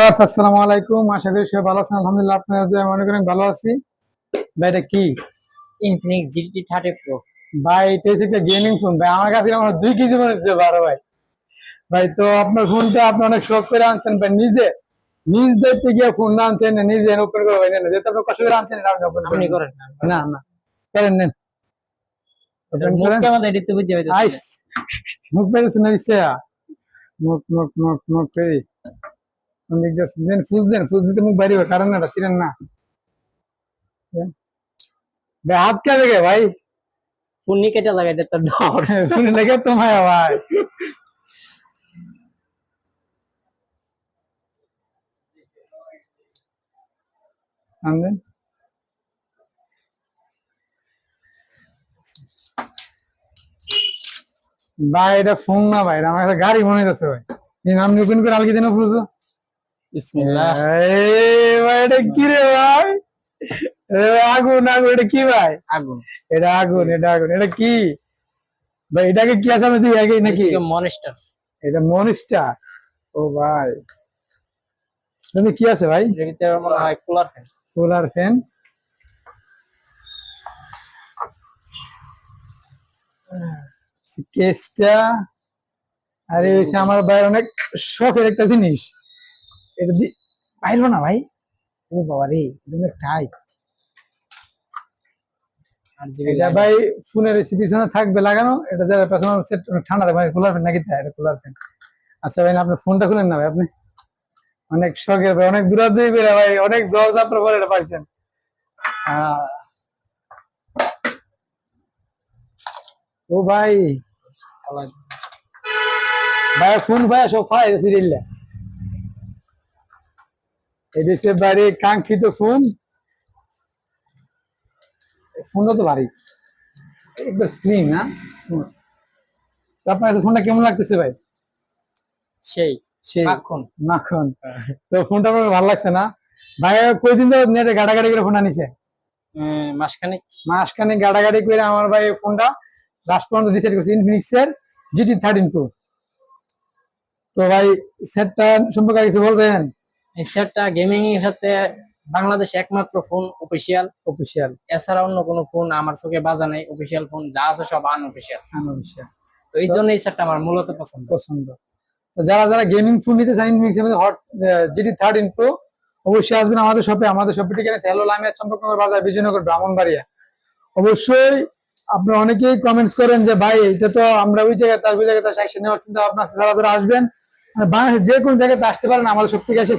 Viewers আসসালামু আলাইকুম, আশা করি সবাই ভালো আছেন। আলহামদুলিল্লাহ, আপনাদের দোয়ায় আমি অনেক ভালো আছি। ভাই এটা কি? Infinix GT 30 pro. ভাই এটা হচ্ছে একটা গেমিং ফোন ভাই, আমার কাছে আমার 2 কেজি মনে হচ্ছে বড় ভাই। ভাই তো আপনার ফোনটা আপনি অনেক শখ করে আনছেন ভাই, নিজ দায়িত্বে গিয়ে ফোন না আনছেন, নিজে ওপেন করে ভাই নেন, যেহেতু আপনি কষ্ট করে আনছেন এটা আপনি ওপেন আপনি করেন। করেন না, না না করেন, নেন ওপেন মুখ করেন। কেমন এডিট বুঝতে পাইতেছি আইস মুখ পেয়েছেন না নিশ্চয়, মুখ মুখ মুখ মুখ পেয়ে অনেক দেন, ফুজ দিতে মুখ বাইরে কারণ না, এটা ছিলেন না ভাই, হাত কে দেখে ভাই, ফোন নিয়ে কেটে লাগে, এটা তো ডর। শুনে লেগে তোমায় ভাই। আনবেন ভাই, এটা ফোন না ভাই, এটা আমার কাছে গাড়ি মনে হচ্ছে ভাই। আপনি ওপেন করে আলগি দিন ফুলছো। বিসমিল্লাহ। ভাই এটা কি রে ভাই? আগুন আগুন, এটা কি ভাই? আগুন। এটা আগুন, এটা আগুন, এটা কি ভাই? এটাকে কি আছে আমি তুই আগে নাকি? মনস্টার। এটা মনস্টার। ও ভাই, এটা কি আছে ভাই? এর ভিতরে মনে হয় কুলার ফ্যান। Cooler fan. কেসটা আরে হইছে আমার ভাই অনেক শখের একটা জিনিস। এটা দি পাইলো না ভাই। ও বাবা রে, এটা টাইট। আর জিবি এটা ভাই ফোনের পিছনে থাকবে লাগানো, এটা যারা পেছনে সেট ঠান্ডা থাকবে। কুলার ফ্যান নাকি? এটা কুলার ফ্যান। আচ্ছা ভাই, আপনি ফোনটা খুলেন না ভাই, আপনি অনেক শখের ভাই, অনেক দূরাদূরি বেড়ে ভাই, অনেক জল চাপড়ার পরে এটা পাইছেন। ও ভাই, ভাই ফোন ভাই সব ফালাই গেছে রিল্লা। এটা হচ্ছে বাইরে কাঙ্ক্ষিত ফোন। ফোনটা তো ভারী, একদম স্লিম না স্মুথ। তো আপনার কাছে ফোনটা কেমন লাগতেছে ভাই? সেই সেই মাখন মাখন। তো ফোনটা আপনার ভালো লাগছে না ভাই? কয়দিন ধরে নেটে গাড়াগাড়ি করে ফোন আনিছে? মাসখানেক গাড়াগাড়ি করে আমার ভাই ফোনটা লাস্ট পর্যন্ত ডিসাইড করছে ইনফিনিক্স এর জিটি 13 প্রো। তো ভাই সেটটা সম্পর্কে কিছু বলবেন? এই সেটটা গেমিং এর সাথে বাংলাদেশ একমাত্র ফোন অফিসিয়াল। অফিসিয়াল এছাড়া অন্য কোনো ফোন আমার চোখে বাজা নাই। অফিসিয়াল ফোন যা আছে সব আনঅফিসিয়াল। আনঅফিসিয়াল। তো এই জন্য এই সেটটা আমার মূলত পছন্দ। তো যারা যারা গেমিং ফোন নিতে চান ইনফিনিক্স এর হট জিটি 13 প্রো, অবশ্যই আসবেন আমাদের শপে। আমাদের শপে ঠিকানা হ্যালো লামিয়া চম্পকনগর বাজার, বিজয়নগর, ব্রাহ্মণবাড়িয়া। অবশ্যই আপনারা অনেকেই কমেন্টস করেন যে ভাই এটা তো আমরা ওই জায়গায় তার ওই জায়গায় তার সাইকেল নেওয়ার চিন্তা ভাবনা আছে। যারা যারা আসবেন বাংলাদেশের যে কোনো জায়গাতে আসতে পারেন, আমাদের সব থেকে এসে